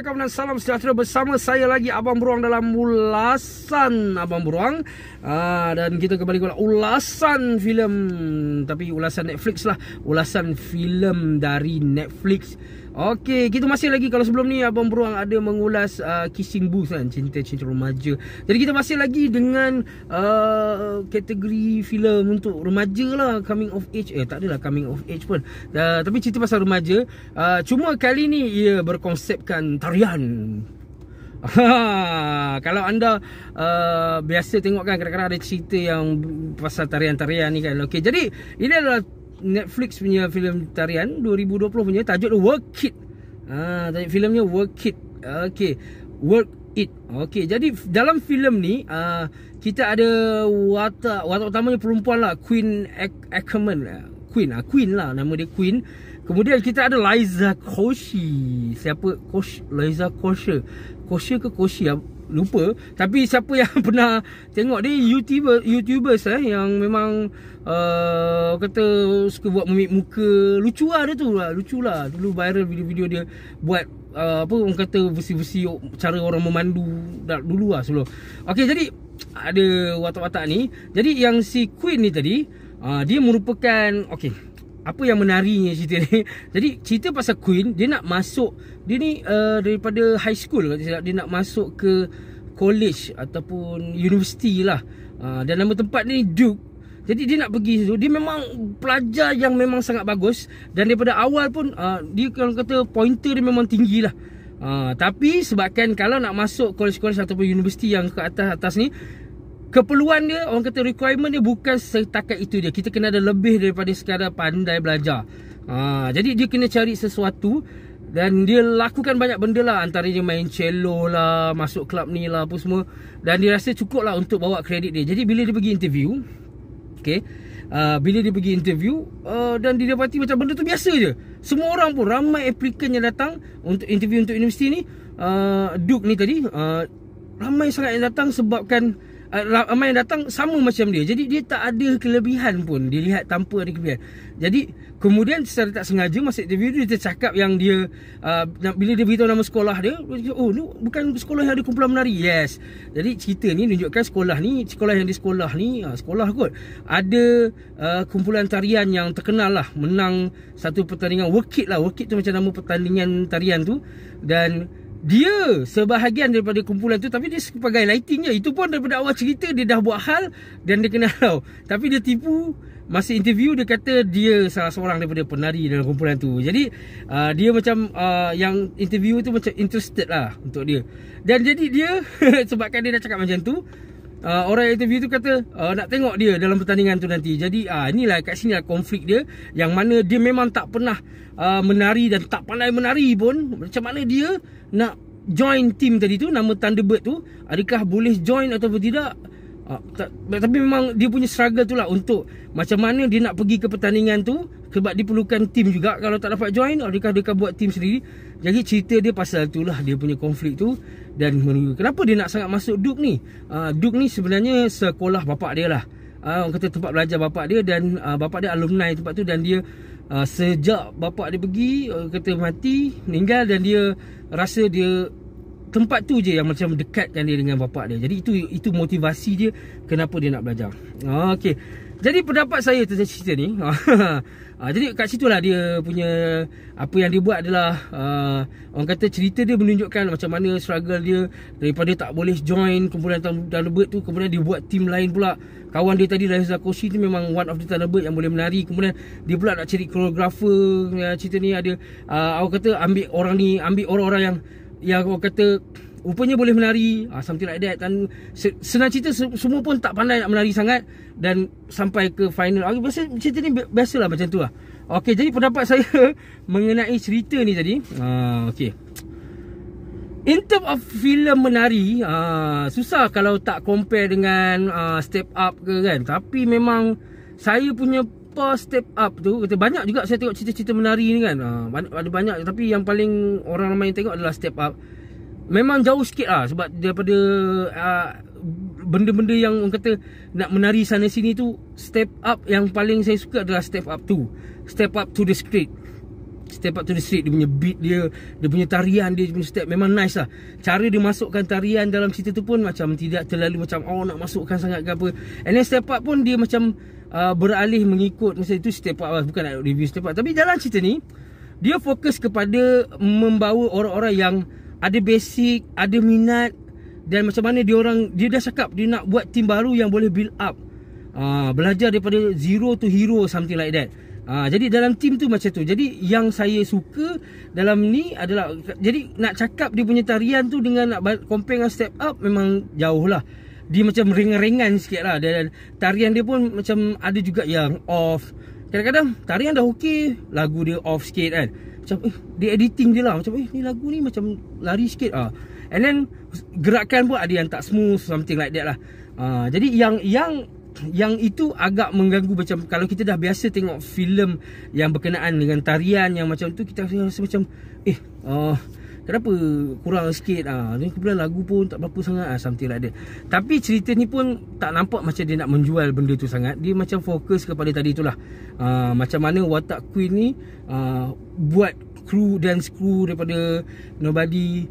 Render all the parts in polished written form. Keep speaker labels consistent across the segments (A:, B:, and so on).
A: Assalamualaikum dan salam sejahtera. Bersama saya lagi Abang Beruang dalam ulasan Abang Beruang. Dan kita kembali ke ulasan filem, tapi ulasan Netflix lah. Ulasan filem dari Netflix. Okey, kita masih lagi, kalau sebelum ni Abang Beruang ada mengulas Kissing Booth kan, cinta-cinta remaja. Jadi kita masih lagi dengan kategori filem untuk remaja lah, coming of age. Tak adalah coming of age pun, tapi cerita pasal remaja. Cuma kali ni ia berkonsepkan tarian. Kalau anda biasa tengok kan, kadang-kadang ada cerita yang pasal tarian-tarian ni kan. Okey, jadi ini adalah Netflix punya filem tarian 2020 punya, tajuk dia Work It. Tajuk filmnya Work It. Okey, Work It. Okey, jadi dalam filem ni kita ada watak utamanya perempuan lah, Queen Ackerman. Queen lah nama dia, Queen. Kemudian kita ada Liza Koshy. Siapa? Liza Koshy. Koshy ke Koshy? Lupa. Tapi siapa yang pernah tengok dia, YouTubers yang memang kata suka buat mimik muka lucu lah dia tu lah. Lucu lah. Dulu viral video-video dia buat apa orang kata, versi-versi cara orang memandu dulu lah sebelum. Okey, jadi ada watak-watak ni. Jadi yang si Queen ni tadi, dia merupakan, okey, apa yang menarinya cerita ni. Jadi cerita pasal Queen, dia nak masuk, dia ni daripada high school, dia nak masuk ke college ataupun universiti lah. Dan nama tempat ni Duke. Jadi dia nak pergi situ. Dia memang pelajar yang memang sangat bagus. Dan daripada awal pun dia kalau kata pointer dia memang tinggi lah. Tapi sebabkan kalau nak masuk college ataupun universiti yang ke atas ni, keperluan dia, orang kata requirement dia bukan setakat itu dia. Kita kena ada lebih daripada sekadar pandai belajar. Jadi dia kena cari sesuatu. Dan dia lakukan banyak benda lah. Antaranya main cello lah, masuk klub ni lah, apa semua. Dan dia rasa cukup lah untuk bawa kredit dia. Jadi bila dia pergi interview, bila dia pergi interview, dan dia dapati macam benda tu biasa je. Semua orang pun, ramai applicant yang datang untuk interview untuk universiti ni, Duke ni tadi, ramai sangat yang datang sebabkan ramai yang datang sama macam dia. Jadi dia tak ada kelebihan pun, dia lihat tanpa ada kelebihan. Jadi kemudian secara tak sengaja masa interview dia tercakap yang dia bila dia beritahu nama sekolah dia, oh ni bukan sekolah yang ada kumpulan menari. Yes. Jadi cerita ni menunjukkan sekolah yang di sekolah ni, sekolah kot, ada kumpulan tarian yang terkenal lah, menang satu pertandingan Work It lah. Work It tu macam nama pertandingan tarian tu. Dan dia sebahagian daripada kumpulan tu, tapi dia sebagai lighting je. Itu pun daripada awal cerita dia dah buat hal dan dia kena halau. Tapi dia tipu. Masa interview dia kata dia salah seorang daripada penari dalam kumpulan tu. Jadi dia macam yang interview tu macam interested lah untuk dia. Dan jadi dia sebabkan dia dah cakap macam tu, orang yang interview tu kata nak tengok dia dalam pertandingan tu nanti. Jadi inilah, kat sini lah konflik dia, yang mana dia memang tak pernah menari dan tak pandai menari pun. Macam mana dia nak join team tadi tu, nama Thunderbird tu, adakah boleh join atau tidak? Tapi memang dia punya struggle tu lah untuk macam mana dia nak pergi ke pertandingan tu, sebab dia perlukan team juga. Kalau tak dapat join, adakah dia buat team sendiri. Jadi cerita dia pasal tu lah, dia punya konflik tu. Dan kenapa dia nak sangat masuk Duke ni. Duke ni sebenarnya sekolah bapak dia lah, orang kata tempat belajar bapak dia. Dan bapak dia alumni tempat tu. Dan dia sejak bapak dia pergi, kata mati, meninggal, dan dia rasa dia tempat tu je yang macam dekatkan dia dengan bapak dia. Jadi itu motivasi dia kenapa dia nak belajar. Okey. Jadi pendapat saya tentang cerita ni, jadi kat situlah dia punya, apa yang dia buat adalah orang kata cerita dia menunjukkan macam mana struggle dia daripada tak boleh join kumpulan Thunderbird tu. Kemudian dia buat team lain pula. Kawan dia tadi, Liza Koshy tu, memang one of the Thunderbird yang boleh menari. Kemudian dia pula nak cari koreografer. Cerita ni ada orang kata ambil orang-orang yang orang kata rupanya boleh menari, something like that. Dan senang cerita, semua pun tak pandai nak menari sangat. Dan sampai ke final. Cerita ni biasalah macam tu lah. Okey, jadi pendapat saya mengenai cerita ni tadi, okey, in term of filem menari, susah kalau tak compare dengan Step Up ke kan. Tapi memang saya punya Step Up tu, kata banyak juga saya tengok cerita-cerita menari ni kan, ada banyak. Tapi yang paling orang ramai yang tengok adalah Step Up. Memang jauh sikit lah, sebab daripada benda-benda yang orang kata nak menari sana sini tu, Step Up yang paling saya suka adalah Step Up 2, Step Up to the Street. Step Up to the Street, dia punya beat dia punya tarian dia punya step memang nice lah. Cara dia masukkan tarian dalam cerita tu pun macam tidak terlalu macam nak masukkan sangat ke apa. And then Step Up pun dia macam beralih mengikut masa itu Step Up lah, bukan nak review Step Up. Tapi dalam cerita ni dia fokus kepada membawa orang-orang yang ada basic, ada minat, dan macam mana dia dah cakap dia nak buat team baru yang boleh build up, belajar daripada zero to hero, something like that. Jadi dalam team tu macam tu. Jadi yang saya suka dalam ni adalah, jadi nak cakap dia punya tarian tu dengan nak compare dengan Step Up memang jauh lah. Dia macam ringan-ringan sikit lah. Dan tarian dia pun macam ada juga yang off. Kadang-kadang tarian dah okey, lagu dia off sikit kan. Macam dia editing dia lah, macam ni lagu ni macam lari sikit. And then gerakan pun ada yang tak smooth, something like that lah. Jadi yang itu agak mengganggu. Macam kalau kita dah biasa tengok filem yang berkenaan dengan tarian yang macam tu, kita rasa macam kenapa kurang sikit. Kemudian lagu pun tak berapa sangat, something like that. Tapi cerita ni pun tak nampak macam dia nak menjual benda tu sangat. Dia macam fokus kepada tadi itulah, macam mana watak Queen ni buat dance crew daripada nobody,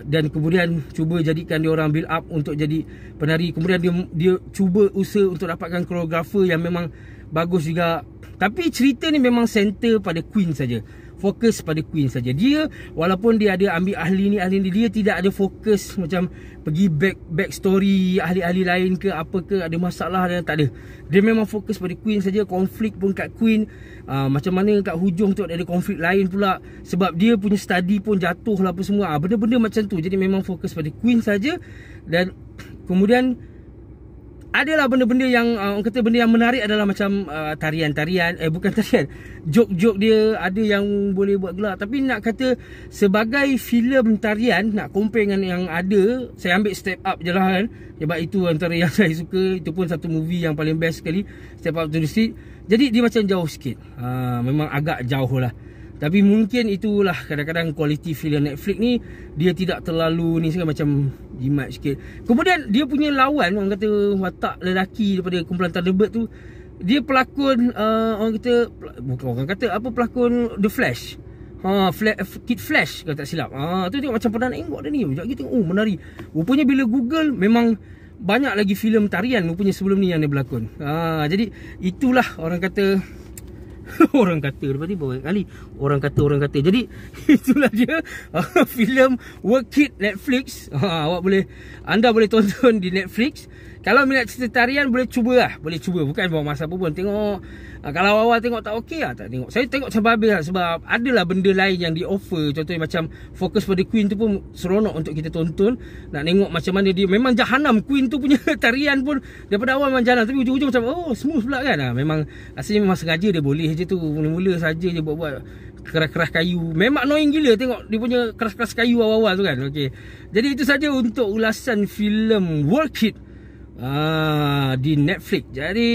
A: dan kemudian cuba jadikan dia orang build up untuk jadi penari. Kemudian dia cuba usaha untuk dapatkan koreografer yang memang bagus juga. Tapi cerita ni memang center pada Queen saja, fokus pada Queen saja. Dia walaupun dia ada ambil ahli ni, dia tidak ada fokus macam pergi back story ahli-ahli lain ke apa ke, ada masalah dan tak ada. Dia memang fokus pada Queen saja. Konflik pun kat Queen, macam mana kat hujung tu ada konflik lain pula sebab dia punya study pun jatuh lah apa semua, benda-benda macam tu. Jadi memang fokus pada Queen saja. Dan kemudian adalah benda-benda yang orang kata benda yang menarik adalah macam tarian-tarian, bukan tarian, joke-joke dia ada yang boleh buat gelak. Tapi nak kata sebagai filem tarian, nak compare dengan yang ada, saya ambil Step Up je lah kan, sebab itu antara yang saya suka. Itu pun satu movie yang paling best sekali, Step Up to the Street. Jadi dia macam jauh sikit, memang agak jauh lah. Tapi mungkin itulah kadang-kadang kualiti filem Netflix ni, dia tidak terlalu ni sekali, macam jimat sikit. Kemudian dia punya lawan, orang kata watak lelaki daripada kumpulan Thunderbird tu, dia pelakon orang kata, bukan orang kata apa, pelakon The Flash, Kid Flash kalau tak silap. Tu tengok macam pernah nak tengok dah ni. Sekejap lagi tengok, menari. Rupanya bila Google memang banyak lagi filem tarian rupanya sebelum ni yang dia berlakon. Jadi itulah orang kata orang kata lepas ni banyak kali orang kata. Jadi itulah dia filem Work It Netflix. Anda boleh tonton di Netflix. Kalau minat cerita tarian boleh cuba lah, boleh cuba, bukan bawa masa apa pun. Tengok, kalau awal tengok tak okey lah, tak tengok. Saya tengok sampai habis lah, sebab adalah benda lain yang di offer. Contohnya macam fokus pada Queen tu pun seronok untuk kita tonton. Nak tengok macam mana dia, memang jahanam Queen tu punya tarian pun daripada awal memang jahanam, tapi ujung-ujung macam smooth pula kan. Memang rasanya memang sengaja dia boleh je tu. Mula-mula saja je buat keras-keras kayu. Memang annoying gila tengok dia punya keras-keras kayu awal-awal tu kan. Okey. Jadi itu saja untuk ulasan filem Work It di Netflix. Jadi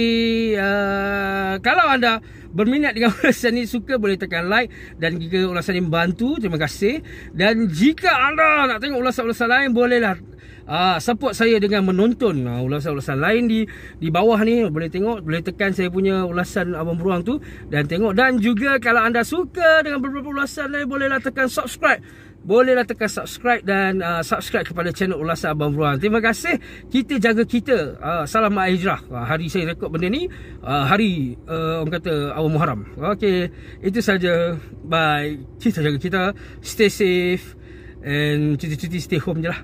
A: kalau anda berminat dengan ulasan ini, suka, boleh tekan like. Dan jika ulasan ini membantu, terima kasih. Dan jika anda nak tengok ulasan-ulasan lain, bolehlah support saya dengan menonton ulasan-ulasan lain di bawah ni. Boleh tengok, boleh tekan saya punya ulasan Abang Beruang tu dan tengok. Dan juga kalau anda suka dengan beberapa ulasan lain, bolehlah tekan subscribe. Bolehlah tekan subscribe dan subscribe kepada channel Ulasan Abang Beruang. Terima kasih. Kita jaga kita. Salam Mak Hijrah. Hari saya rekod benda ni hari orang kata awal Muharram. Okey, itu saja. Bye. Kita jaga kita. Stay safe and cuti-cuti stay home je lah.